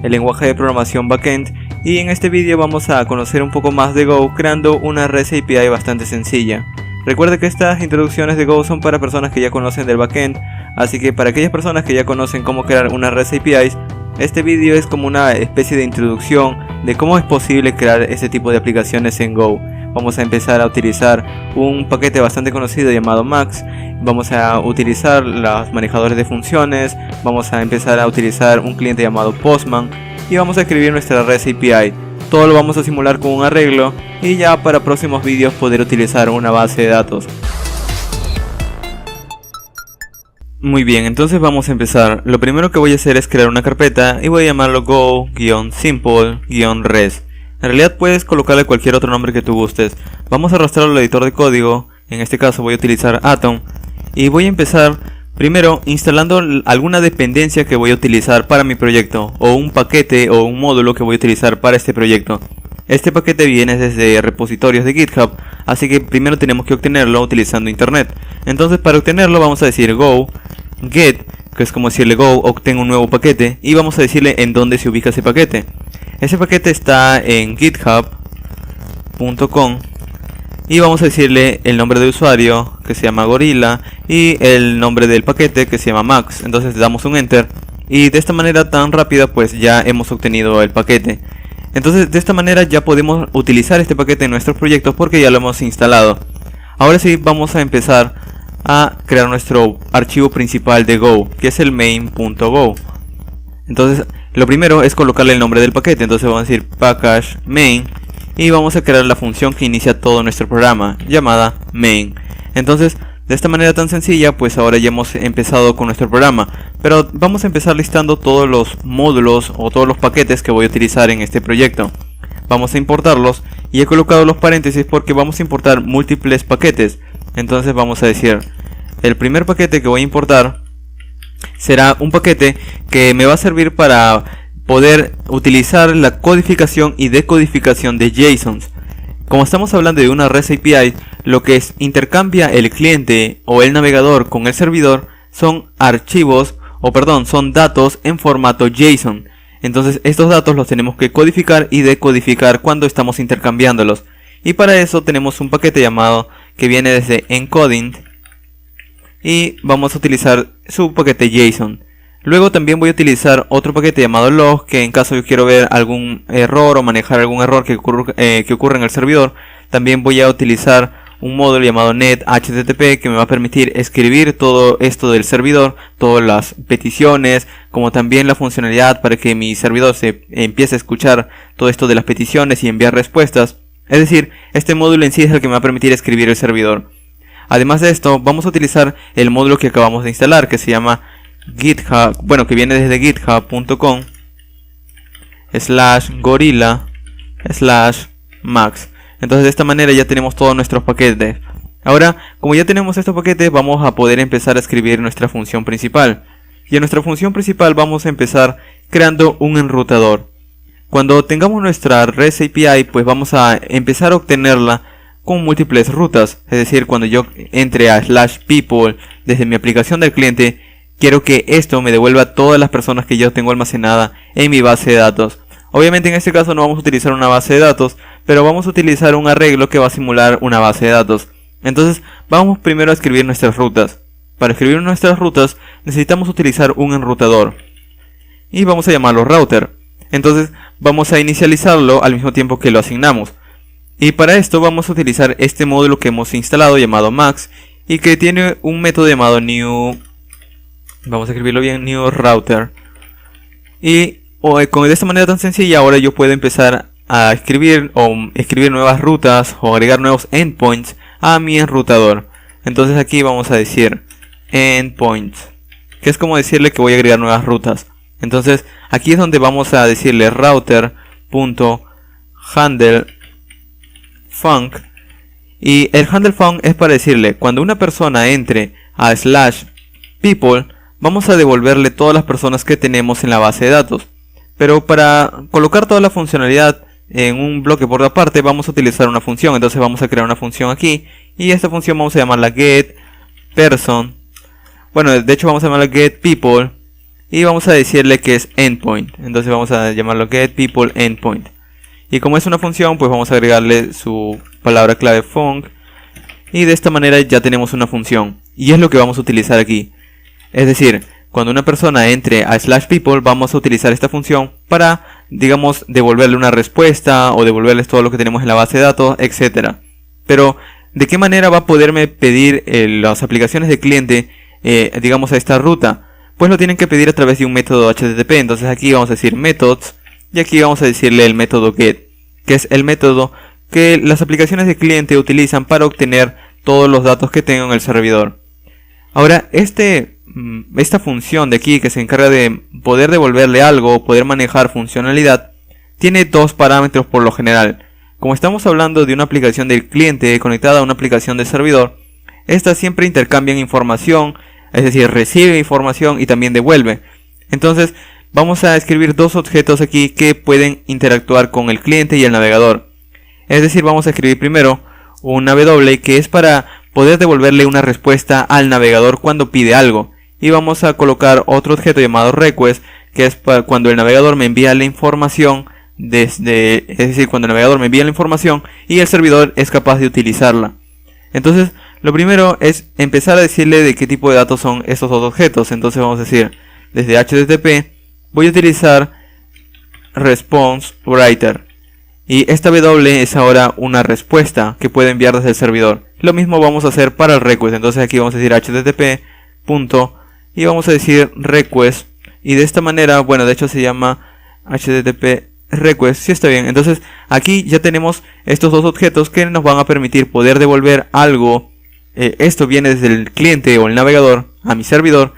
el lenguaje de programación backend, y en este vídeo vamos a conocer un poco más de Go creando una REST API bastante sencilla. Recuerda que estas introducciones de Go son para personas que ya conocen del backend, así que para aquellas personas que ya conocen cómo crear una REST API, este vídeo es como una especie de introducción de cómo es posible crear este tipo de aplicaciones en Go. Vamos a empezar a utilizar un paquete bastante conocido llamado Max. Vamos a utilizar los manejadores de funciones. Vamos a empezar a utilizar un cliente llamado Postman. Y vamos a escribir nuestra REST API. Todo lo vamos a simular con un arreglo. Y ya para próximos vídeos poder utilizar una base de datos. Muy bien, entonces vamos a empezar. Lo primero que voy a hacer es crear una carpeta y voy a llamarlo go-simple-res. En realidad puedes colocarle cualquier otro nombre que tú gustes. Vamos a arrastrarlo al editor de código. En este caso voy a utilizar Atom. Y voy a empezar primero instalando alguna dependencia que voy a utilizar para mi proyecto, o un paquete o un módulo que voy a utilizar para este proyecto. Este paquete viene desde repositorios de GitHub, así que primero tenemos que obtenerlo utilizando internet. Entonces para obtenerlo vamos a decir go get, que es como decirle go obtén un nuevo paquete, y vamos a decirle en dónde se ubica ese paquete. Ese paquete está en github.com y vamos a decirle el nombre de usuario, que se llama Gorilla, y el nombre del paquete, que se llama Max. Entonces damos un enter y de esta manera tan rápida pues ya hemos obtenido el paquete. Entonces de esta manera ya podemos utilizar este paquete en nuestros proyectos porque ya lo hemos instalado. Ahora sí vamos a empezar a crear nuestro archivo principal de Go, que es el main.go. Entonces lo primero es colocarle el nombre del paquete. Entonces vamos a decir package main y vamos a crear la función que inicia todo nuestro programa, llamada main. Entonces de esta manera tan sencilla pues ahora ya hemos empezado con nuestro programa, pero vamos a empezar listando todos los módulos o todos los paquetes que voy a utilizar en este proyecto. Vamos a importarlos y he colocado los paréntesis porque vamos a importar múltiples paquetes. Entonces vamos a decir, el primer paquete que voy a importar será un paquete que me va a servir para poder utilizar la codificación y decodificación de JSONs. Como estamos hablando de una REST API, lo que intercambia el cliente o el navegador con el servidor son archivos, son datos en formato JSON. Entonces estos datos los tenemos que codificar y decodificar cuando estamos intercambiándolos. Y para eso tenemos un paquete llamado que viene desde encoding y vamos a utilizar su paquete JSON. Luego también voy a utilizar otro paquete llamado log, que en caso yo quiero ver algún error o manejar algún error que ocurre en el servidor, también voy a utilizar un módulo llamado net http que me va a permitir escribir todo esto del servidor, todas las peticiones, como también la funcionalidad para que mi servidor se empiece a escuchar todo esto de las peticiones y enviar respuestas. Es decir, este módulo en sí es el que me va a permitir escribir el servidor. Además de esto, vamos a utilizar el módulo que acabamos de instalar, que se llama GitHub, que viene desde github.com /gorilla/max. Entonces de esta manera ya tenemos todos nuestros paquetes. Ahora, como ya tenemos estos paquetes, vamos a poder empezar a escribir nuestra función principal. Y en nuestra función principal vamos a empezar creando un enrutador. Cuando tengamos nuestra REST API, pues vamos a empezar a obtenerla con múltiples rutas. Es decir, cuando yo entre a /people desde mi aplicación del cliente, quiero que esto me devuelva todas las personas que yo tengo almacenada en mi base de datos. Obviamente en este caso no vamos a utilizar una base de datos, pero vamos a utilizar un arreglo que va a simular una base de datos. Entonces vamos primero a escribir nuestras rutas. Para escribir nuestras rutas necesitamos utilizar un enrutador y vamos a llamarlo router. Entonces vamos a inicializarlo al mismo tiempo que lo asignamos. Y para esto vamos a utilizar este módulo que hemos instalado llamado Max y que tiene un método llamado new, vamos a escribirlo bien, new router. Y de esta manera tan sencilla ahora yo puedo empezar a escribir nuevas rutas o agregar nuevos endpoints a mi enrutador. Entonces aquí vamos a decir endpoints, que es como decirle que voy a agregar nuevas rutas. Entonces aquí es donde vamos a decirle router.handleFunc, y el handleFunc es para decirle cuando una persona entre a /people vamos a devolverle todas las personas que tenemos en la base de datos. Pero para colocar toda la funcionalidad en un bloque por aparte vamos a utilizar una función. Entonces vamos a crear una función aquí y esta función vamos a llamarla getPerson. Bueno, de hecho vamos a llamarla getPeople y vamos a decirle que es endpoint. Entonces vamos a llamarlo getPeopleEndpoint. Y como es una función, pues vamos a agregarle su palabra clave func. Y de esta manera ya tenemos una función. Y es lo que vamos a utilizar aquí. Es decir, cuando una persona entre a /people, vamos a utilizar esta función para, digamos, devolverle una respuesta o devolverles todo lo que tenemos en la base de datos, etc. Pero, ¿de qué manera va a poderme pedir las aplicaciones de cliente, digamos, a esta ruta? Pues lo tienen que pedir a través de un método HTTP. Entonces aquí vamos a decir methods y aquí vamos a decirle el método get, que es el método que las aplicaciones de cliente utilizan para obtener todos los datos que tengo en el servidor. Ahora, esta función de aquí que se encarga de poder devolverle algo o poder manejar funcionalidad, tiene dos parámetros por lo general. Como estamos hablando de una aplicación del cliente conectada a una aplicación del servidor, estas siempre intercambian información, es decir, recibe información y también devuelve. Entonces, vamos a escribir dos objetos aquí que pueden interactuar con el cliente y el navegador. Es decir, vamos a escribir primero una W que es para poder devolverle una respuesta al navegador cuando pide algo. Y vamos a colocar otro objeto llamado request, que es para cuando el navegador me envía la información es decir, cuando el navegador me envía la información y el servidor es capaz de utilizarla. Entonces, lo primero es empezar a decirle de qué tipo de datos son estos dos objetos. Entonces vamos a decir, desde HTTP voy a utilizar response writer. Y esta W es ahora una respuesta que puede enviar desde el servidor. Lo mismo vamos a hacer para el request. Entonces aquí vamos a decir http punto y vamos a decir request. Y de esta manera, bueno, de hecho se llama http request, sí está bien. Entonces aquí ya tenemos estos dos objetos que nos van a permitir poder devolver algo. Esto viene desde el cliente o el navegador a mi servidor.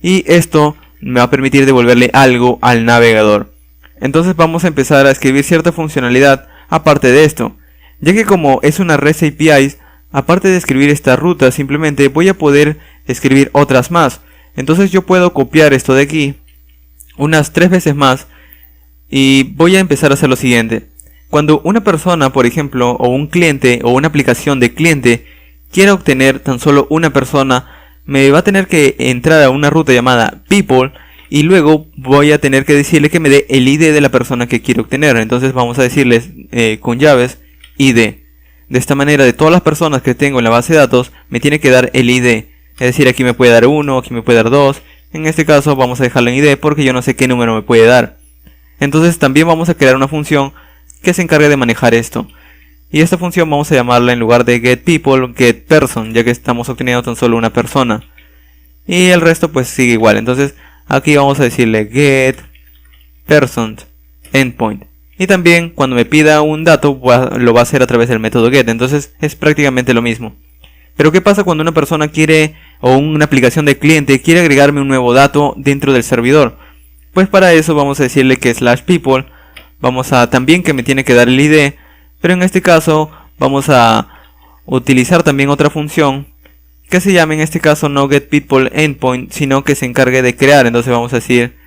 Y esto me va a permitir devolverle algo al navegador. Entonces vamos a empezar a escribir cierta funcionalidad aparte de esto, ya que como es una REST API, aparte de escribir esta ruta, simplemente voy a poder escribir otras más. Entonces yo puedo copiar esto de aquí unas 3 veces más y voy a empezar a hacer lo siguiente. Cuando una persona, por ejemplo, o un cliente o una aplicación de cliente quiera obtener tan solo una persona, me va a tener que entrar a una ruta llamada people. Y luego voy a tener que decirle que me dé el ID de la persona que quiero obtener. Entonces vamos a decirles con llaves ID. De esta manera, de todas las personas que tengo en la base de datos, me tiene que dar el ID. Es decir, aquí me puede dar 1, aquí me puede dar 2. En este caso vamos a dejarlo en ID porque yo no sé qué número me puede dar. Entonces también vamos a crear una función que se encargue de manejar esto. Y esta función vamos a llamarla en lugar de getPeople, getPerson, ya que estamos obteniendo tan solo una persona. Y el resto pues sigue igual. Entonces aquí vamos a decirle getPersonEndpoint. Y también cuando me pida un dato lo va a hacer a través del método get. Entonces es prácticamente lo mismo. Pero ¿qué pasa cuando una persona quiere, o una aplicación de cliente quiere agregarme un nuevo dato dentro del servidor? Pues para eso vamos a decirle que /people. Vamos a también que me tiene que dar el ID. Pero en este caso vamos a utilizar también otra función que se llame en este caso no getPeopleEndpoint, sino que se encargue de crear. Entonces vamos a decir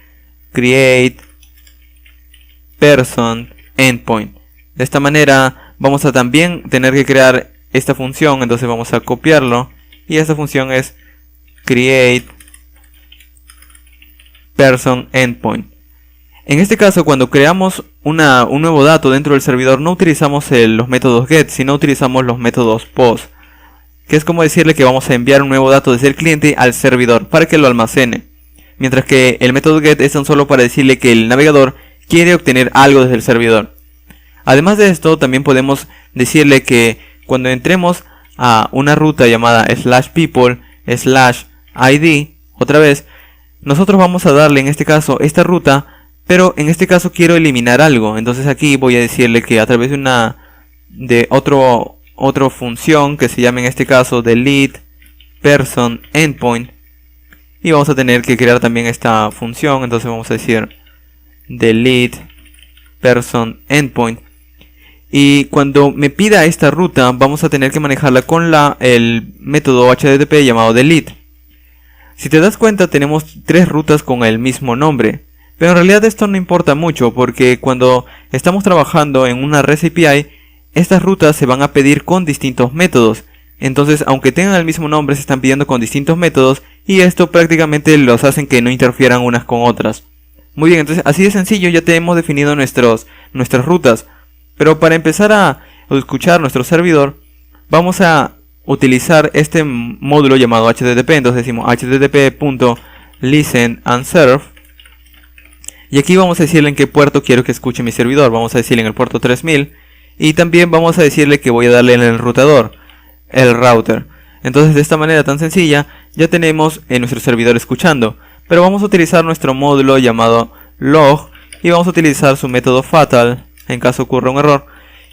createPersonEndpoint. De esta manera vamos a también tener que crear esta función. Entonces vamos a copiarlo y esta función es createPersonEndpoint. En este caso, cuando creamos un nuevo dato dentro del servidor, no utilizamos los métodos get, sino utilizamos los métodos post, que es como decirle que vamos a enviar un nuevo dato desde el cliente al servidor para que lo almacene. Mientras que el método get es tan solo para decirle que el navegador quiere obtener algo desde el servidor. Además de esto, también podemos decirle que cuando entremos a una ruta llamada /people/id, otra vez, nosotros vamos a darle en este caso esta ruta, pero en este caso quiero eliminar algo. Entonces aquí voy a decirle que a través de otra función que se llame en este caso deletePersonEndpoint, y vamos a tener que crear también esta función. Entonces vamos a decir deletePersonEndpoint, y cuando me pida esta ruta vamos a tener que manejarla con el método HTTP llamado delete. Si te das cuenta, tenemos 3 rutas con el mismo nombre. Pero en realidad esto no importa mucho, porque cuando estamos trabajando en una REST API, estas rutas se van a pedir con distintos métodos. Entonces, aunque tengan el mismo nombre, se están pidiendo con distintos métodos y esto prácticamente los hacen que no interfieran unas con otras. Muy bien, entonces así de sencillo ya tenemos definido nuestras rutas. Pero para empezar a escuchar nuestro servidor, vamos a utilizar este módulo llamado HTTP. Entonces decimos http.listenandserve. Y aquí vamos a decirle en qué puerto quiero que escuche mi servidor. Vamos a decirle en el puerto 3000. Y también vamos a decirle que voy a darle en el enrutador, el router. Entonces de esta manera tan sencilla ya tenemos en nuestro servidor escuchando. Pero vamos a utilizar nuestro módulo llamado log. Y vamos a utilizar su método fatal en caso ocurra un error.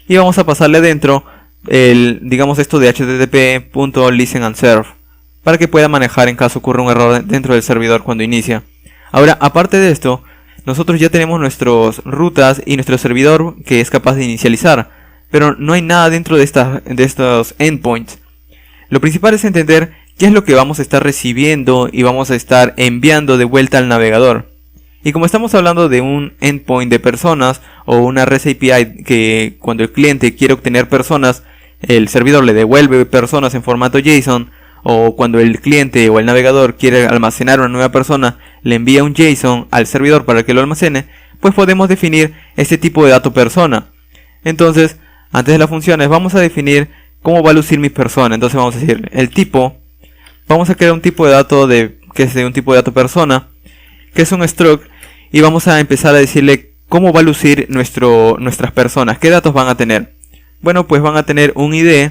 Y vamos a pasarle dentro digamos esto de http.listenandserve para que pueda manejar en caso ocurra un error dentro del servidor cuando inicia. Ahora, aparte de esto, nosotros ya tenemos nuestras rutas y nuestro servidor que es capaz de inicializar, pero no hay nada dentro de estos endpoints. Lo principal es entender qué es lo que vamos a estar recibiendo y vamos a estar enviando de vuelta al navegador. Y como estamos hablando de un endpoint de personas o una REST API que cuando el cliente quiere obtener personas, el servidor le devuelve personas en formato JSON, o cuando el cliente o el navegador quiere almacenar una nueva persona, le envía un JSON al servidor para que lo almacene, pues podemos definir este tipo de dato persona. Entonces, antes de las funciones, vamos a definir cómo va a lucir mi persona. Entonces vamos a decir el tipo, vamos a crear un tipo de dato que es de un tipo de dato persona, que es un struct, y vamos a empezar a decirle cómo va a lucir nuestras personas, qué datos van a tener. Bueno, pues van a tener un ID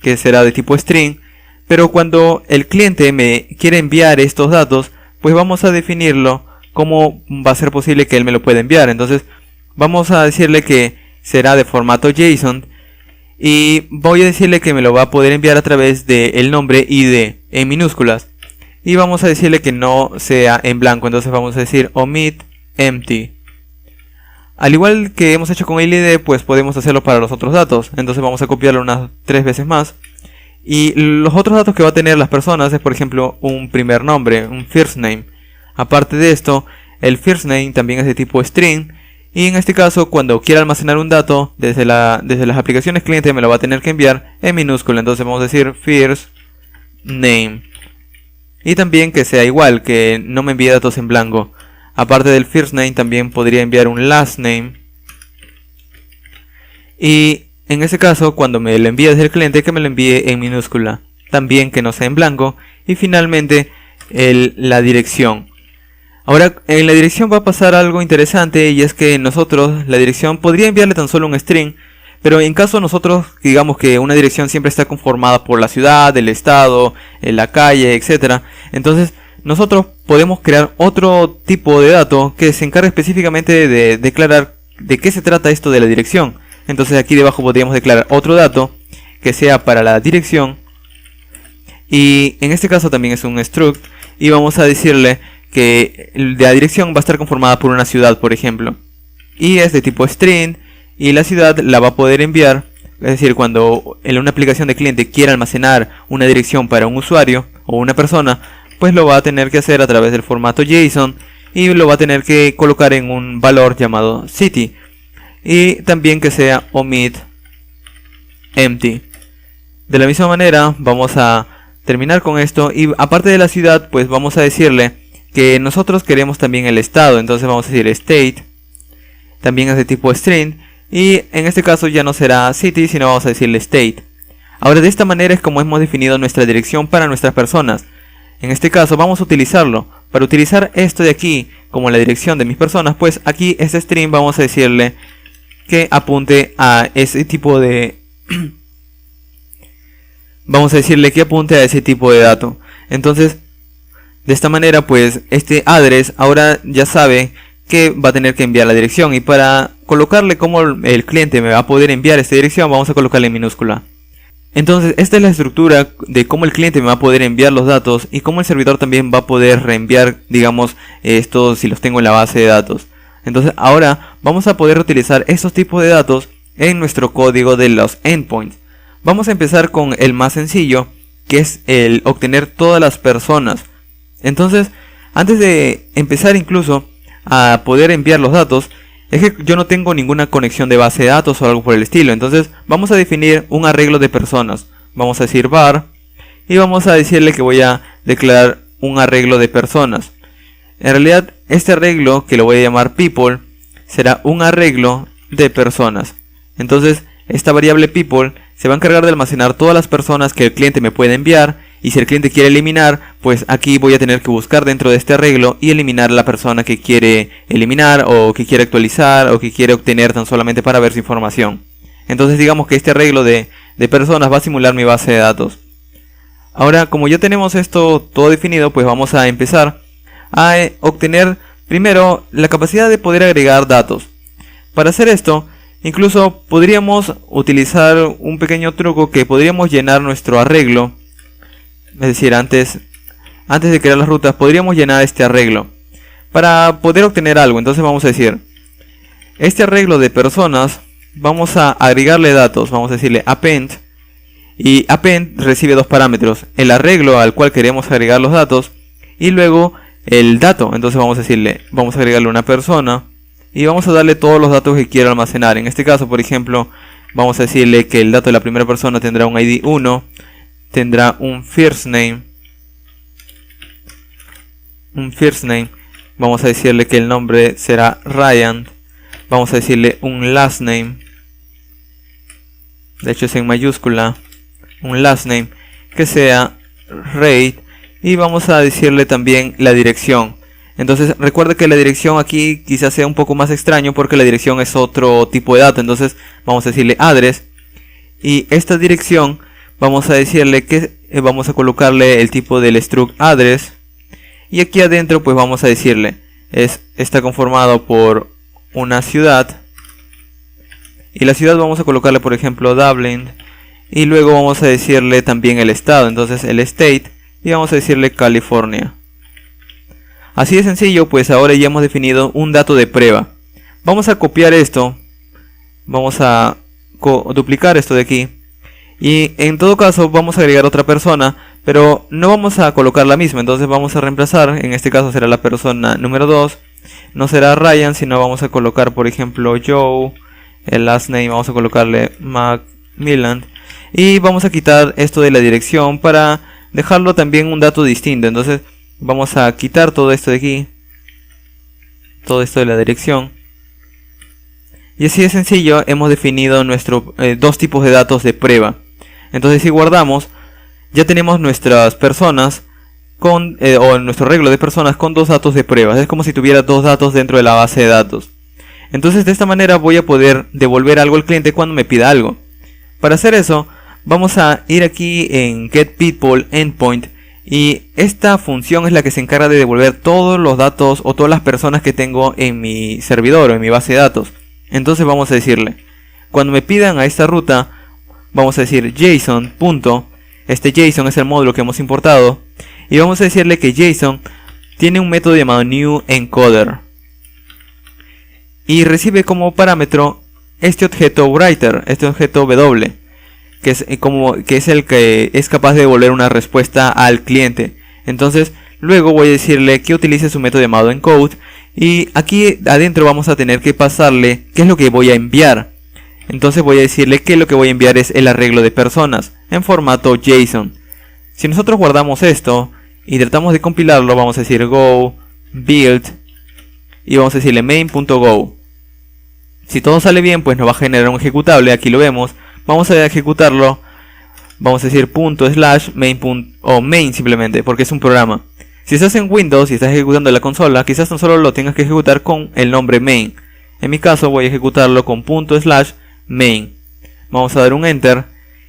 que será de tipo string, pero cuando el cliente me quiere enviar estos datos, pues vamos a definirlo cómo va a ser posible que él me lo pueda enviar. Entonces vamos a decirle que será de formato JSON y voy a decirle que me lo va a poder enviar a través del nombre ID en minúsculas. Y vamos a decirle que no sea en blanco, entonces vamos a decir omit empty. Al igual que hemos hecho con el ID, pues podemos hacerlo para los otros datos. Entonces vamos a copiarlo unas 3 veces más. Y los otros datos que va a tener las personas es, por ejemplo, un primer nombre, un first name. Aparte de esto, el first name también es de tipo string. Y en este caso, cuando quiera almacenar un dato desde las aplicaciones cliente, me lo va a tener que enviar en minúscula. Entonces vamos a decir first name. Y también que sea igual, que no me envíe datos en blanco. Aparte del first name, también podría enviar un last name. Y en ese caso, cuando me lo envíe desde el cliente, que me lo envíe en minúscula. También que no sea en blanco. Y finalmente, la dirección. Ahora, en la dirección va a pasar algo interesante, y es que nosotros, la dirección podría enviarle tan solo un string. Pero en caso nosotros, digamos que una dirección siempre está conformada por la ciudad, el estado, la calle, etc. Entonces, nosotros podemos crear otro tipo de dato que se encarga específicamente de declarar de qué se trata esto de la dirección. Entonces aquí debajo podríamos declarar otro dato que sea para la dirección. Y en este caso también es un struct. Y vamos a decirle que la dirección va a estar conformada por una ciudad, por ejemplo. Y es de tipo string. Y la ciudad la va a poder enviar. Es decir, cuando en una aplicación de cliente quiera almacenar una dirección para un usuario o una persona, pues lo va a tener que hacer a través del formato JSON y lo va a tener que colocar en un valor llamado city. Y también que sea omit empty. De la misma manera vamos a terminar con esto, y aparte de la ciudad, pues vamos a decirle que nosotros queremos también el estado. Entonces vamos a decir state, también es de tipo string, y en este caso ya no será city, sino vamos a decirle state. Ahora, de esta manera es como hemos definido nuestra dirección para nuestras personas. En este caso vamos a utilizarlo. Para utilizar esto de aquí como la dirección de mis personas, pues aquí este string vamos a decirle que apunte a ese tipo de vamos a decirle que apunte a ese tipo de dato. Entonces, de esta manera, pues este address ahora ya sabe que va a tener que enviar la dirección, y para colocarle como el cliente me va a poder enviar esta dirección, vamos a colocarle en minúscula. Entonces, esta es la estructura de cómo el cliente me va a poder enviar los datos y cómo el servidor también va a poder reenviar, digamos, estos si los tengo en la base de datos. Entonces, ahora vamos a poder utilizar estos tipos de datos en nuestro código de los endpoints. Vamos a empezar con el más sencillo, que es el obtener todas las personas. Entonces, antes de empezar incluso a poder enviar los datos, es que yo no tengo ninguna conexión de base de datos o algo por el estilo. Entonces vamos a definir un arreglo de personas. vamos a decir var, y vamos a decirle que voy a declarar un arreglo de personas. En realidad, este arreglo, que lo voy a llamar people, será un arreglo de personas. Entonces, esta variable people se va a encargar de almacenar todas las personas que el cliente me puede enviar, y si el cliente quiere eliminar, pues aquí voy a tener que buscar dentro de este arreglo y eliminar a la persona que quiere eliminar, o que quiere actualizar, o que quiere obtener tan solamente para ver su información. Entonces digamos que este arreglo de personas va a simular mi base de datos. Ahora, como ya tenemos esto todo definido, pues vamos a empezar a obtener primero la capacidad de poder agregar datos. Para hacer esto, incluso podríamos utilizar un pequeño truco, que podríamos llenar nuestro arreglo. Es decir, antes de crear las rutas, podríamos llenar este arreglo para poder obtener algo. Entonces vamos a decir, este arreglo de personas, vamos a agregarle datos. Vamos a decirle append, y append recibe dos parámetros: el arreglo al cual queremos agregar los datos, y luego el dato. Entonces vamos a decirle, vamos a agregarle una persona, y vamos a darle todos los datos que quiero almacenar. En este caso, por ejemplo, vamos a decirle que el dato de la primera persona tendrá un ID 1, tendrá un first name, vamos a decirle que el nombre será Ryan, vamos a decirle un last name, de hecho es en mayúscula, un last name que sea rate, y vamos a decirle también la dirección. Entonces recuerda que la dirección aquí quizás sea un poco más extraño, porque la dirección es otro tipo de dato. Entonces vamos a decirle address, y esta dirección vamos a decirle que vamos a colocarle el tipo del struct address, y aquí adentro pues vamos a decirle está conformado por una ciudad, y la ciudad vamos a colocarle por ejemplo Dublin, y luego vamos a decirle también el estado. Entonces el state, y vamos a decirle California. Así de sencillo. Pues ahora ya hemos definido un dato de prueba. Vamos a copiar esto, vamos a duplicar esto de aquí, y en todo caso vamos a agregar otra persona, pero no vamos a colocar la misma. Entonces vamos a reemplazar, en este caso será la persona número 2, no será Ryan, sino vamos a colocar por ejemplo Joe, el last name vamos a colocarle Macmillan, y vamos a quitar esto de la dirección para dejarlo también un dato distinto. Entonces vamos a quitar todo esto de aquí, todo esto de la dirección, y así de sencillo hemos definido nuestros dos tipos de datos de prueba. Entonces si guardamos, ya tenemos nuestras personas con o nuestro arreglo de personas con dos datos de prueba. Es como si tuviera dos datos dentro de la base de datos. Entonces de esta manera voy a poder devolver algo al cliente cuando me pida algo. Para hacer eso, vamos a ir aquí en getPeopleEndpoint, y esta función es la que se encarga de devolver todos los datos o todas las personas que tengo en mi servidor o en mi base de datos. Entonces vamos a decirle, cuando me pidan a esta ruta, vamos a decir JSON. Este JSON es el módulo que hemos importado, y vamos a decirle que JSON tiene un método llamado newEncoder, y recibe como parámetro este objeto writer, este objeto W, que es el que es capaz de devolver una respuesta al cliente. Entonces luego voy a decirle que utilice su método llamado encode, y aquí adentro vamos a tener que pasarle qué es lo que voy a enviar. Entonces voy a decirle que lo que voy a enviar es el arreglo de personas en formato JSON. Si nosotros guardamos esto y tratamos de compilarlo, vamos a decir go build, y vamos a decirle main.go. Si todo sale bien, pues nos va a generar un ejecutable. Aquí lo vemos. Vamos a ejecutarlo. Vamos a decir ./main. O main simplemente, porque es un programa. Si estás en Windows y estás ejecutando la consola, quizás tan solo lo tengas que ejecutar con el nombre main. En mi caso voy a ejecutarlo con ./main. Vamos a dar un enter,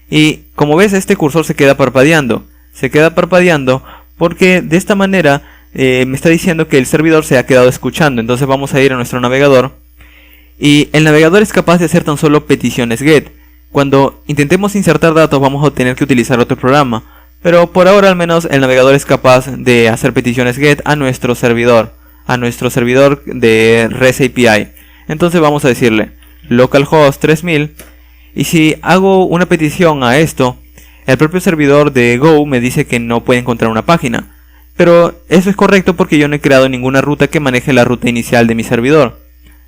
y como ves este cursor se queda parpadeando. Se queda parpadeando porque de esta manera me está diciendo que el servidor se ha quedado escuchando. Entonces vamos a ir a nuestro navegador, y el navegador es capaz de hacer tan solo peticiones get. Cuando intentemos insertar datos vamos a tener que utilizar otro programa, pero por ahora al menos el navegador es capaz de hacer peticiones get a nuestro servidor de REST API. Entonces vamos a decirle localhost 3000, y si hago una petición a esto, el propio servidor de Go me dice que no puede encontrar una página. Pero eso es correcto porque yo no he creado ninguna ruta que maneje la ruta inicial de mi servidor,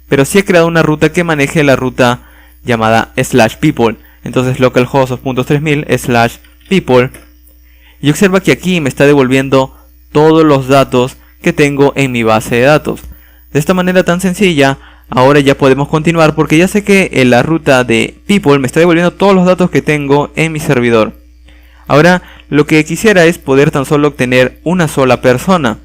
pero sí he creado una ruta que maneje la ruta llamada /people. Entonces localhost 2.3000/people. Y observa que aquí me está devolviendo todos los datos que tengo en mi base de datos. De esta manera tan sencilla, ahora ya podemos continuar porque ya sé que en la ruta de people me está devolviendo todos los datos que tengo en mi servidor. Ahora lo que quisiera es poder tan solo obtener una sola persona.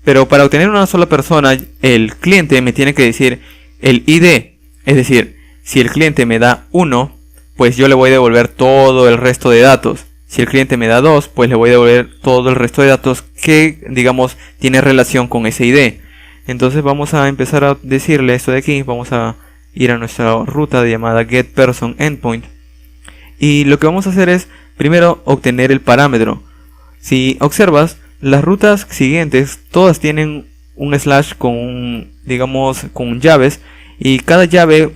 Pero para obtener una sola persona, el cliente me tiene que decir el ID. Es decir, si el cliente me da 1, pues yo le voy a devolver todo el resto de datos. Si el cliente me da 2, pues le voy a devolver todo el resto de datos que, digamos, tiene relación con ese ID. Entonces vamos a empezar a decirle esto de aquí. Vamos a ir a nuestra ruta llamada getPersonEndpoint. Y lo que vamos a hacer es, primero, obtener el parámetro. Si observas, las rutas siguientes, todas tienen un slash con, digamos, con llaves. Y cada llave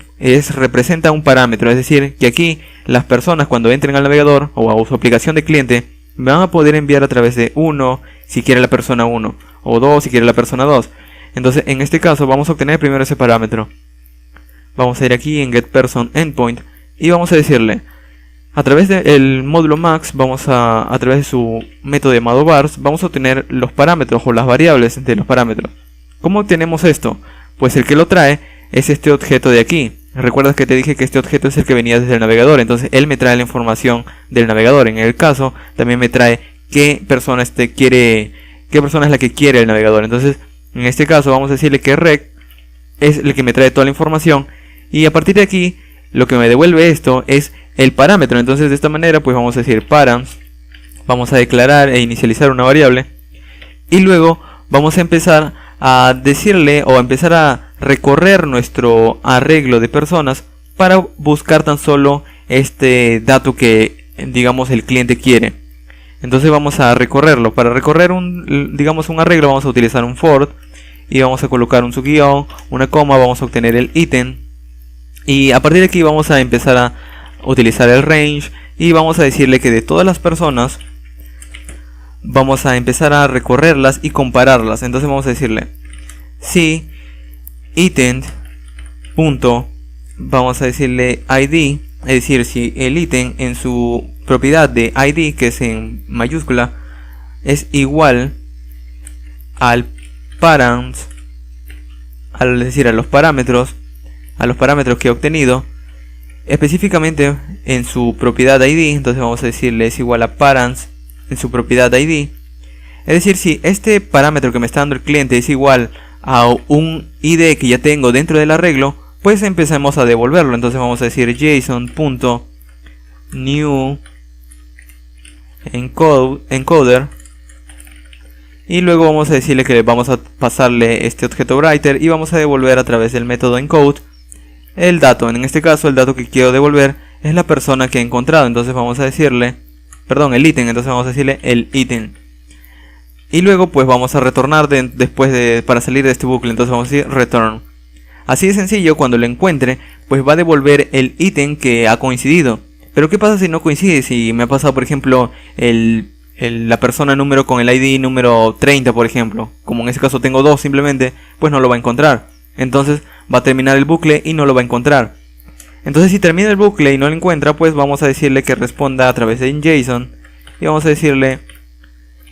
representa un parámetro. Es decir, que aquí las personas cuando entren al navegador o a su aplicación de cliente van a poder enviar a través de 1 si quiere la persona 1 o 2 si quiere la persona 2. Entonces en este caso vamos a obtener primero ese parámetro. Vamos a ir aquí en getPersonEndpoint y vamos a decirle a través del módulo max, a través de su método llamado vars, vamos a obtener los parámetros o las variables de los parámetros. ¿Cómo obtenemos esto? Pues el que lo trae es este objeto de aquí. Recuerdas que te dije que este objeto es el que venía desde el navegador, entonces él me trae la información del navegador. En el caso también me trae qué persona es la que quiere el navegador. Entonces en este caso vamos a decirle que rec es el que me trae toda la información, y a partir de aquí lo que me devuelve esto es el parámetro. Entonces de esta manera pues vamos a decir params, vamos a declarar e inicializar una variable, y luego vamos a empezar a decirle o a empezar a recorrer nuestro arreglo de personas para buscar tan solo este dato que, digamos, el cliente quiere. Entonces vamos a recorrerlo. Para recorrer un arreglo vamos a utilizar un for y vamos a colocar un subguión, una coma, vamos a obtener el ítem, y a partir de aquí vamos a empezar a utilizar el range y vamos a decirle que de todas las personas vamos a empezar a recorrerlas y compararlas. Entonces vamos a decirle si ítem punto, vamos a decirle id, es decir, si el ítem en su propiedad de id, que es en mayúscula, es igual al params, es decir, a los parámetros que he obtenido específicamente en su propiedad id. Entonces vamos a decirle es igual a params en su propiedad id. Es decir, si este parámetro que me está dando el cliente es igual a un id que ya tengo dentro del arreglo, pues empezamos a devolverlo. Entonces vamos a decir JSON.new encoder, y luego vamos a decirle que vamos a pasarle este objeto writer y vamos a devolver a través del método encode el dato. En este caso el dato que quiero devolver es la persona que he encontrado. Entonces vamos a decirle, perdón, el ítem. Entonces vamos a decirle el ítem. Y luego pues vamos a retornar para salir de este bucle. Entonces vamos a decir return. Así de sencillo, cuando lo encuentre pues va a devolver el ítem que ha coincidido. Pero ¿qué pasa si no coincide? Si me ha pasado por ejemplo la persona número con el ID número 30 por ejemplo. Como en ese caso tengo 2 simplemente, pues no lo va a encontrar. Entonces va a terminar el bucle y no lo va a encontrar. Entonces si termina el bucle y no lo encuentra, pues vamos a decirle que responda a través de JSON. Y vamos a decirle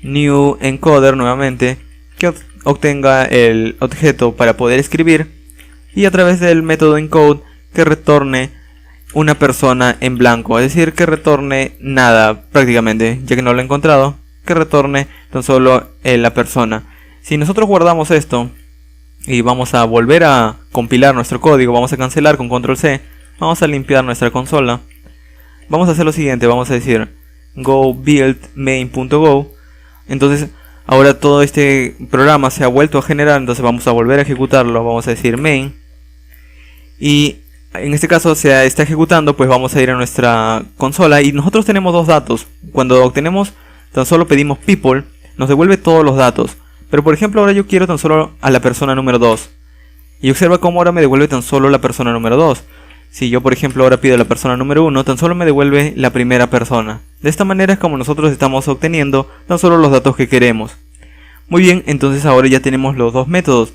new encoder nuevamente, que obtenga el objeto para poder escribir. Y a través del método encode que retorne una persona en blanco. Es decir, que retorne nada prácticamente, ya que no lo he encontrado. Que retorne tan solo la persona. Si nosotros guardamos esto y vamos a volver a compilar nuestro código, vamos a cancelar con control C, vamos a limpiar nuestra consola, vamos a hacer lo siguiente, vamos a decir go build main.go. entonces ahora todo este programa se ha vuelto a generar, entonces vamos a volver a ejecutarlo, vamos a decir main, y en este caso se está ejecutando, pues vamos a ir a nuestra consola y nosotros tenemos dos datos. Cuando obtenemos, tan solo pedimos people, nos devuelve todos los datos. Pero por ejemplo ahora yo quiero tan solo a la persona número 2. Y observa cómo ahora me devuelve tan solo la persona número 2. Si yo por ejemplo ahora pido a la persona número 1, tan solo me devuelve la primera persona. De esta manera es como nosotros estamos obteniendo tan solo los datos que queremos. Muy bien, entonces ahora ya tenemos los dos métodos.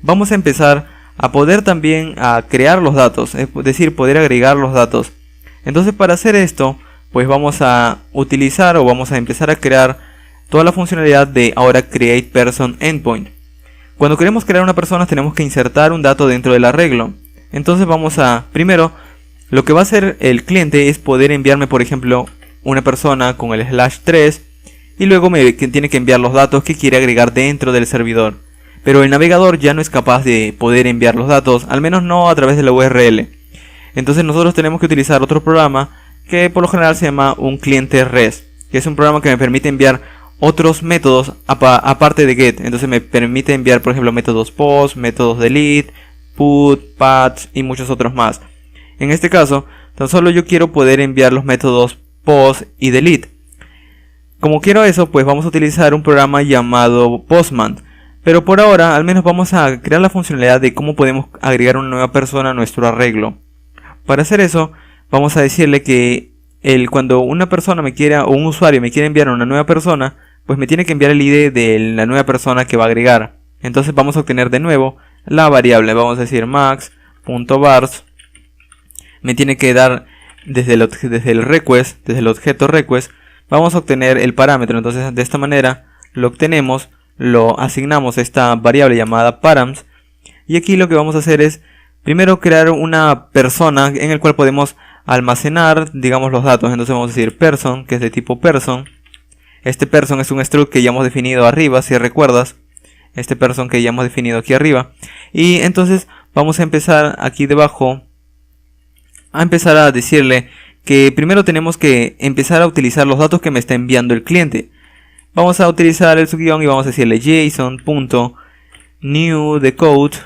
Vamos a empezar a poder también a crear los datos, es decir, poder agregar los datos. Entonces para hacer esto, pues vamos a utilizar o vamos a empezar a crear toda la funcionalidad de ahora Create Person Endpoint. Cuando queremos crear una persona tenemos que insertar un dato dentro del arreglo. Entonces vamos a, primero, lo que va a hacer el cliente es poder enviarme, por ejemplo, una persona con el /3 y luego me tiene que enviar los datos que quiere agregar dentro del servidor. Pero el navegador ya no es capaz de poder enviar los datos, al menos no a través de la URL. Entonces nosotros tenemos que utilizar otro programa que por lo general se llama un cliente REST, que es un programa que me permite enviar otros métodos aparte de get. Entonces me permite enviar, por ejemplo, métodos post, métodos delete, put, patch y muchos otros más. En este caso, tan solo yo quiero poder enviar los métodos post y delete. Como quiero eso, pues vamos a utilizar un programa llamado Postman. Pero por ahora, al menos vamos a crear la funcionalidad de cómo podemos agregar una nueva persona a nuestro arreglo. Para hacer eso, vamos a decirle que cuando una persona me quiera, o un usuario me quiere enviar a una nueva persona, pues me tiene que enviar el ID de la nueva persona que va a agregar. Entonces vamos a obtener de nuevo la variable, vamos a decir max.vars. Me tiene que dar desde el request, desde el objeto request, vamos a obtener el parámetro. Entonces de esta manera lo obtenemos, lo asignamos a esta variable llamada params. Y aquí lo que vamos a hacer es primero crear una persona en el cual podemos almacenar, digamos, los datos. Entonces vamos a decir person, que es de tipo person. Este person es un struct que ya hemos definido arriba, si recuerdas. Este person que ya hemos definido aquí arriba. Y entonces vamos a empezar aquí debajo a empezar a decirle que primero tenemos que empezar a utilizar los datos que me está enviando el cliente. Vamos a utilizar el subguión y vamos a decirle json.newDecode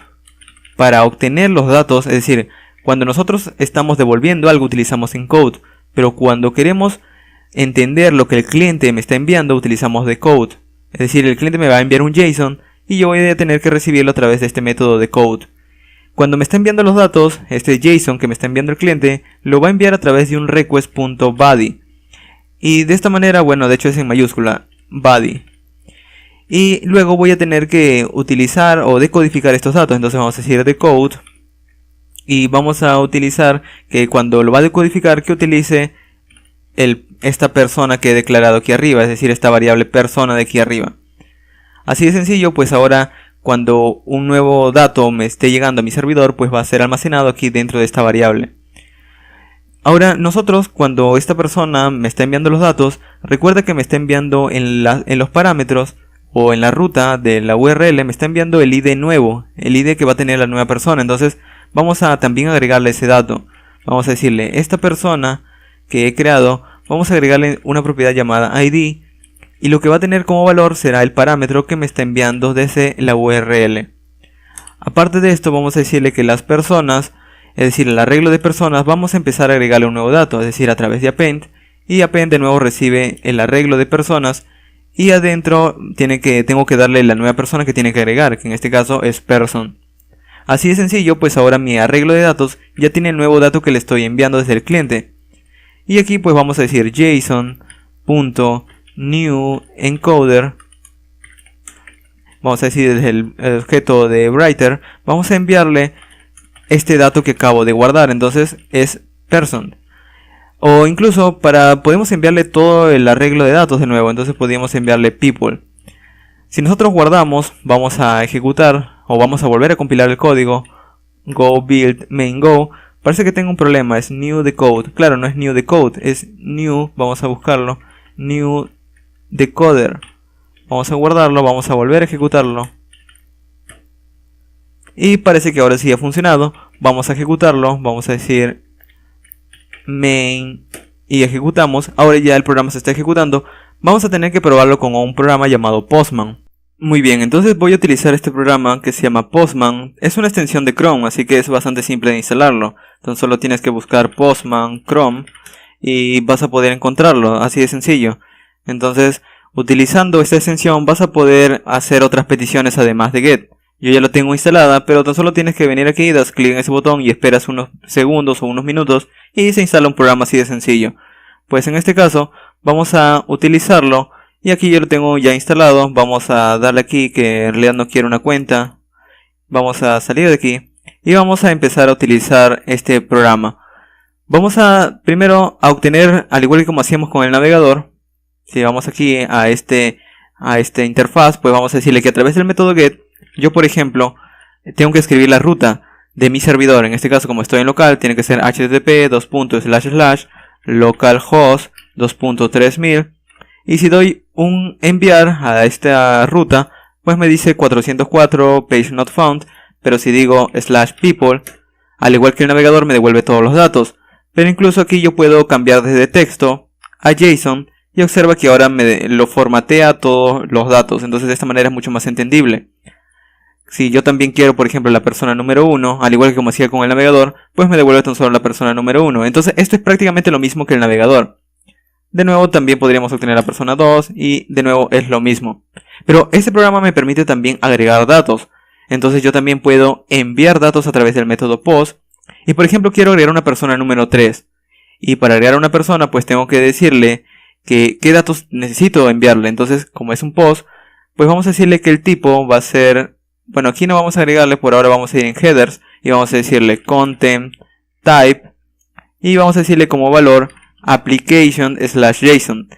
para obtener los datos. Es decir, cuando nosotros estamos devolviendo algo utilizamos encode, pero cuando queremos entender lo que el cliente me está enviando utilizamos decode. Es decir, el cliente me va a enviar un JSON y yo voy a tener que recibirlo a través de este método decode. Cuando me está enviando los datos, este JSON que me está enviando el cliente lo va a enviar a través de un request.body. Y de esta manera, bueno, de hecho es en mayúscula, body. Y luego voy a tener que utilizar o decodificar estos datos. Entonces vamos a decir decode. Y vamos a utilizar que cuando lo va a decodificar que utilice esta persona que he declarado aquí arriba. Es decir, esta variable persona de aquí arriba. Así de sencillo, pues ahora cuando un nuevo dato me esté llegando a mi servidor, pues va a ser almacenado aquí dentro de esta variable. Ahora nosotros, cuando esta persona me está enviando los datos, recuerda que me está enviando en los parámetros o en la ruta de la URL, me está enviando el ID nuevo, el ID que va a tener la nueva persona. Entonces vamos a también agregarle ese dato. Vamos a decirle, esta persona que he creado, vamos a agregarle una propiedad llamada ID. Y lo que va a tener como valor será el parámetro que me está enviando desde la URL. Aparte de esto vamos a decirle que las personas, es decir, el arreglo de personas, vamos a empezar a agregarle un nuevo dato, es decir, a través de append. Y append de nuevo recibe el arreglo de personas. Y adentro tengo que darle la nueva persona que tiene que agregar, que en este caso es person. Así de sencillo, pues ahora mi arreglo de datos ya tiene el nuevo dato que le estoy enviando desde el cliente. Y aquí pues vamos a decir json.newEncoder. Vamos a decir desde el objeto de writer, vamos a enviarle este dato que acabo de guardar. Entonces es person. O incluso podemos enviarle todo el arreglo de datos de nuevo. Entonces podríamos enviarle people. Si nosotros guardamos, vamos a ejecutar o vamos a volver a compilar el código. Go build main go. Parece que tengo un problema, es new decode. Claro, no es new decode, es new, vamos a buscarlo, new decoder. Vamos a guardarlo, vamos a volver a ejecutarlo. Y parece que ahora sí ha funcionado. Vamos a ejecutarlo, vamos a decir main y ejecutamos. Ahora ya el programa se está ejecutando. Vamos a tener que probarlo con un programa llamado Postman. Muy bien, entonces voy a utilizar este programa que se llama Postman. Es una extensión de Chrome, así que es bastante simple de instalarlo. Entonces solo tienes que buscar Postman Chrome y vas a poder encontrarlo, así de sencillo. Entonces, utilizando esta extensión vas a poder hacer otras peticiones además de get. Yo ya lo tengo instalada, pero tan solo tienes que venir aquí, das clic en ese botón y esperas unos segundos o unos minutos y se instala un programa así de sencillo. Pues en este caso vamos a utilizarlo y aquí yo lo tengo ya instalado. Vamos a darle aquí que en realidad no quiero una cuenta. Vamos a salir de aquí y vamos a empezar a utilizar este programa. Vamos a primero a obtener, al igual que como hacíamos con el navegador, si vamos aquí a este interfaz, pues vamos a decirle que a través del método get, yo por ejemplo, tengo que escribir la ruta de mi servidor. En este caso, como estoy en local, tiene que ser http:// localhost 2.3000. Y si doy un enviar a esta ruta, pues me dice 404 page not found. Pero si digo /people, al igual que el navegador, me devuelve todos los datos. Pero incluso aquí yo puedo cambiar desde texto a JSON y observa que ahora me lo formatea todos los datos. Entonces de esta manera es mucho más entendible. Si yo también quiero, por ejemplo, la persona número 1, al igual que como hacía con el navegador, pues me devuelve tan solo la persona número 1. Entonces esto es prácticamente lo mismo que el navegador. De nuevo también podríamos obtener la persona 2 y de nuevo es lo mismo. Pero este programa me permite también agregar datos. Entonces yo también puedo enviar datos a través del método post. Y por ejemplo quiero agregar una persona número 3. Y para agregar a una persona pues tengo que decirle qué datos necesito enviarle. Entonces como es un post, pues vamos a decirle que el tipo va a ser... Bueno, aquí no vamos a agregarle, por ahora vamos a ir en headers. Y vamos a decirle content type. Y vamos a decirle como valor application/JSON.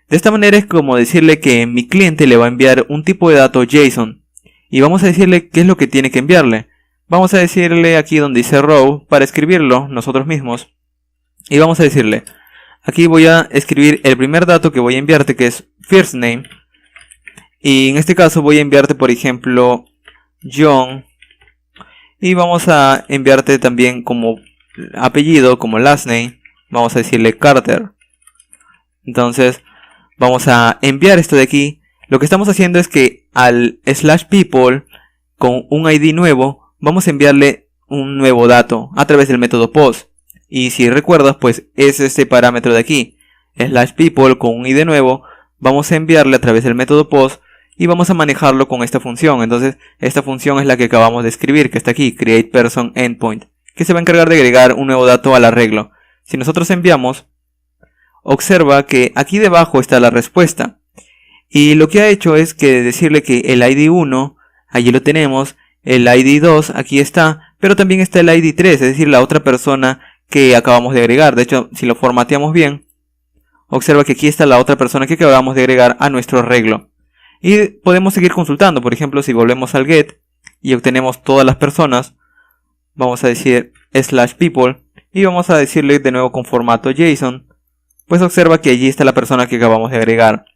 De esta manera es como decirle que mi cliente le va a enviar un tipo de dato JSON. Y vamos a decirle qué es lo que tiene que enviarle. Vamos a decirle aquí donde dice row para escribirlo nosotros mismos. Y vamos a decirle, aquí voy a escribir el primer dato que voy a enviarte, que es first name. Y en este caso voy a enviarte, por ejemplo, John. Y vamos a enviarte también como apellido, como last name. Vamos a decirle Carter. Entonces vamos a enviar esto de aquí. Lo que estamos haciendo es que al /people con un ID nuevo vamos a enviarle un nuevo dato a través del método post. Y si recuerdas, pues es este parámetro de aquí, /people con un ID nuevo. Vamos a enviarle a través del método post y vamos a manejarlo con esta función. Entonces esta función es la que acabamos de escribir, que está aquí, createPersonEndpoint, que se va a encargar de agregar un nuevo dato al arreglo. Si nosotros enviamos, observa que aquí debajo está la respuesta. Y lo que ha hecho es que decirle que el ID 1, allí lo tenemos, el ID 2, aquí está, pero también está el ID 3, es decir, la otra persona que acabamos de agregar. De hecho, si lo formateamos bien, observa que aquí está la otra persona que acabamos de agregar a nuestro arreglo. Y podemos seguir consultando. Por ejemplo, si volvemos al get y obtenemos todas las personas, vamos a decir /people y vamos a decirle de nuevo con formato JSON, pues observa que allí está la persona que acabamos de agregar.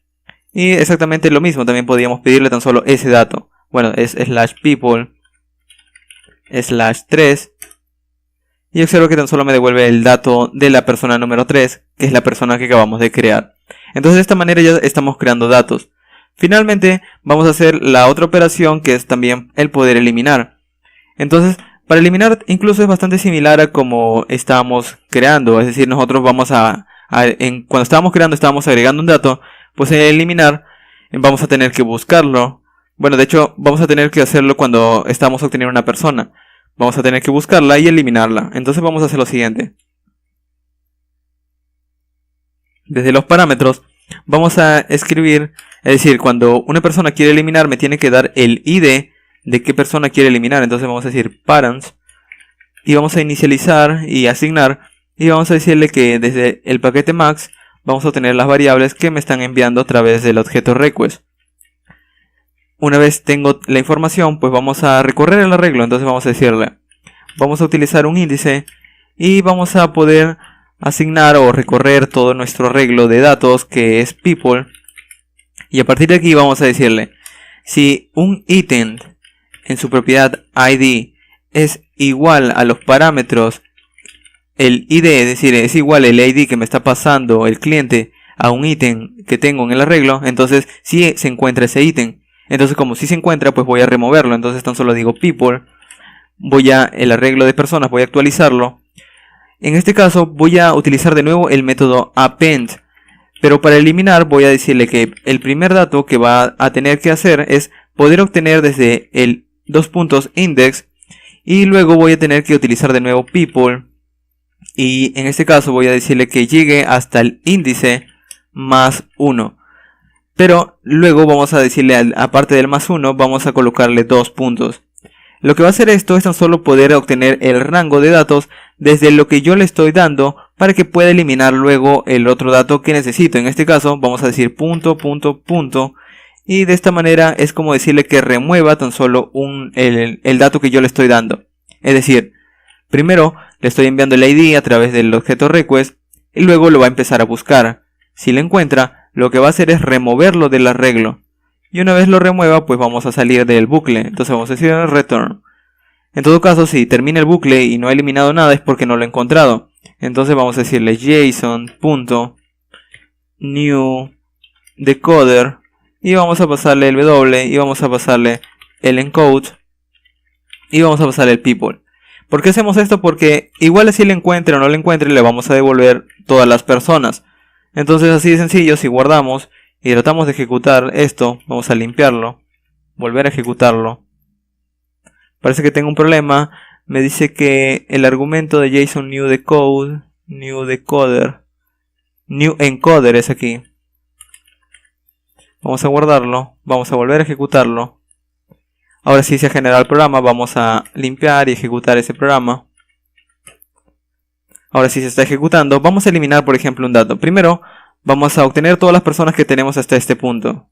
Y exactamente lo mismo, también podríamos pedirle tan solo ese dato. Bueno, es /people /3 y observo que tan solo me devuelve el dato de la persona número 3, que es la persona que acabamos de crear. Entonces de esta manera ya estamos creando datos. Finalmente vamos a hacer la otra operación, que es también el poder eliminar. Entonces para eliminar incluso es bastante similar a como estábamos creando. Es decir, nosotros vamos cuando estábamos creando estábamos agregando un dato. Pues en eliminar vamos a tener que buscarlo. Bueno, de hecho vamos a tener que hacerlo cuando estamos obteniendo una persona. Vamos a tener que buscarla y eliminarla. Entonces vamos a hacer lo siguiente. Desde los parámetros vamos a escribir, es decir, cuando una persona quiere eliminar me tiene que dar el ID de qué persona quiere eliminar. Entonces vamos a decir parents y vamos a inicializar y asignar y vamos a decirle que desde el paquete max vamos a obtener las variables que me están enviando a través del objeto request. Una vez tengo la información, pues vamos a recorrer el arreglo. Entonces vamos a decirle, vamos a utilizar un índice y vamos a poder asignar o recorrer todo nuestro arreglo de datos, que es people. Y a partir de aquí vamos a decirle, si un ítem en su propiedad ID es igual a los parámetros, el ID, es decir, es igual el ID que me está pasando el cliente a un ítem que tengo en el arreglo, entonces sí se encuentra ese ítem. Entonces como sí se encuentra, pues voy a removerlo. Entonces tan solo digo people, voy a el arreglo de personas, voy a actualizarlo. En este caso voy a utilizar de nuevo el método append, pero para eliminar voy a decirle que el primer dato que va a tener que hacer es poder obtener desde el index, y luego voy a tener que utilizar de nuevo people. Y en este caso voy a decirle que llegue hasta el índice más 1. Pero luego vamos a decirle, aparte del más 1, vamos a colocarle 2 puntos. Lo que va a hacer esto es tan solo poder obtener el rango de datos desde lo que yo le estoy dando para que pueda eliminar luego el otro dato que necesito. En este caso vamos a decir punto, punto, punto, y de esta manera es como decirle que remueva tan solo el dato que yo le estoy dando. Es decir, primero le estoy enviando el ID a través del objeto request y luego lo va a empezar a buscar. Si lo encuentra, lo que va a hacer es removerlo del arreglo. Y una vez lo remueva, pues vamos a salir del bucle. Entonces vamos a decir return. En todo caso, si termina el bucle y no ha eliminado nada es porque no lo he encontrado. Entonces vamos a decirle JSON.new decoder y vamos a pasarle el W y vamos a pasarle el encode y vamos a pasarle el people. ¿Por qué hacemos esto? Porque igual si le encuentre o no le encuentre le vamos a devolver todas las personas. Entonces así de sencillo, si guardamos y tratamos de ejecutar esto, vamos a limpiarlo, volver a ejecutarlo. Parece que tengo un problema. Me dice que el argumento de JSON new encoder es aquí. Vamos a guardarlo, vamos a volver a ejecutarlo. Ahora sí se ha generado el programa, vamos a limpiar y ejecutar ese programa. Ahora sí se está ejecutando. Vamos a eliminar por ejemplo un dato. Primero vamos a obtener todas las personas que tenemos hasta este punto.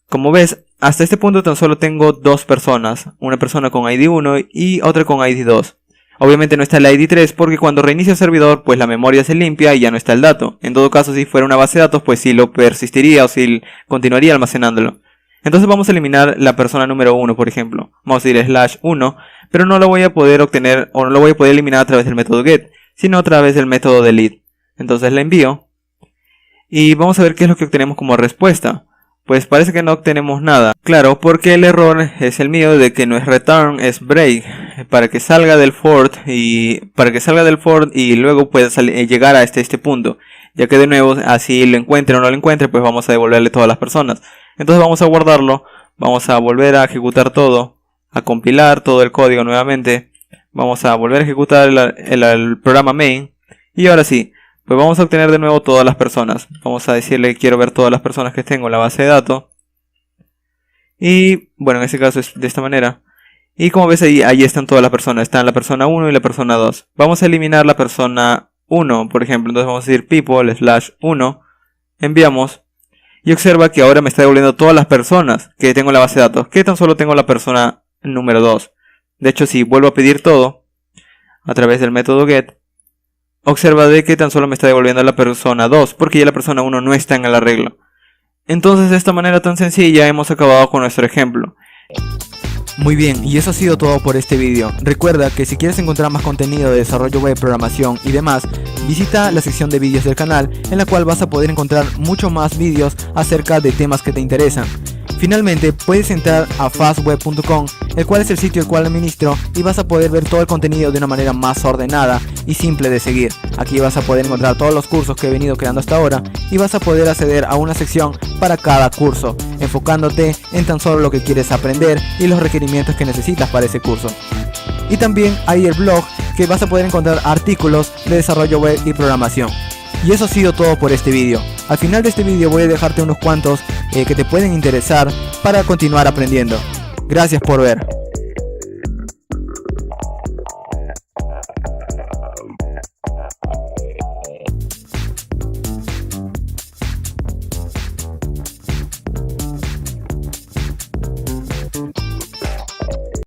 Como ves, hasta este punto tan solo tengo dos personas. Una persona con ID 1 y otra con ID 2. Obviamente no está el ID 3 porque cuando reinicia el servidor pues la memoria se limpia y ya no está el dato. En todo caso, si fuera una base de datos pues sí lo persistiría o sí continuaría almacenándolo. Entonces vamos a eliminar la persona número 1 por ejemplo. Vamos a ir /1, pero no lo voy a poder obtener o no lo voy a poder eliminar a través del método get, sino a través del método delete. Entonces le envío y vamos a ver qué es lo que obtenemos como respuesta. Pues parece que no obtenemos nada. Claro, porque el error es el mío de que no es return, es break. Para que salga del for y luego pueda llegar a este punto. Ya que de nuevo, así lo encuentre o no lo encuentre, pues vamos a devolverle todas las personas. Entonces vamos a guardarlo, vamos a volver a ejecutar todo, a compilar todo el código nuevamente. Vamos a volver a ejecutar el programa main. Y ahora sí. Pues vamos a obtener de nuevo todas las personas. Vamos a decirle que quiero ver todas las personas que tengo en la base de datos. Y bueno, en este caso es de esta manera. Y como ves ahí están todas las personas. Están la persona 1 y la persona 2. Vamos a eliminar la persona 1, por ejemplo. Entonces vamos a decir people/1. Enviamos. Y observa que ahora me está devolviendo todas las personas que tengo en la base de datos. Que tan solo tengo la persona número 2. De hecho, si vuelvo a pedir todo a través del método get, observa de que tan solo me está devolviendo la persona 2 porque ya la persona 1 no está en el arreglo. Entonces de esta manera tan sencilla hemos acabado con nuestro ejemplo. Muy bien, y eso ha sido todo por este vídeo. Recuerda que si quieres encontrar más contenido de desarrollo web, programación y demás, visita la sección de vídeos del canal en la cual vas a poder encontrar mucho más vídeos acerca de temas que te interesan. Finalmente puedes entrar a fastweb.com, el cual es el sitio el cual administro, y vas a poder ver todo el contenido de una manera más ordenada y simple de seguir. Aquí vas a poder encontrar todos los cursos que he venido creando hasta ahora y vas a poder acceder a una sección para cada curso, enfocándote en tan solo lo que quieres aprender y los requerimientos que necesitas para ese curso. Y también hay el blog, que vas a poder encontrar artículos de desarrollo web y programación. Y eso ha sido todo por este vídeo. Al final de este vídeo voy a dejarte unos cuantos que te pueden interesar para continuar aprendiendo. Gracias por ver.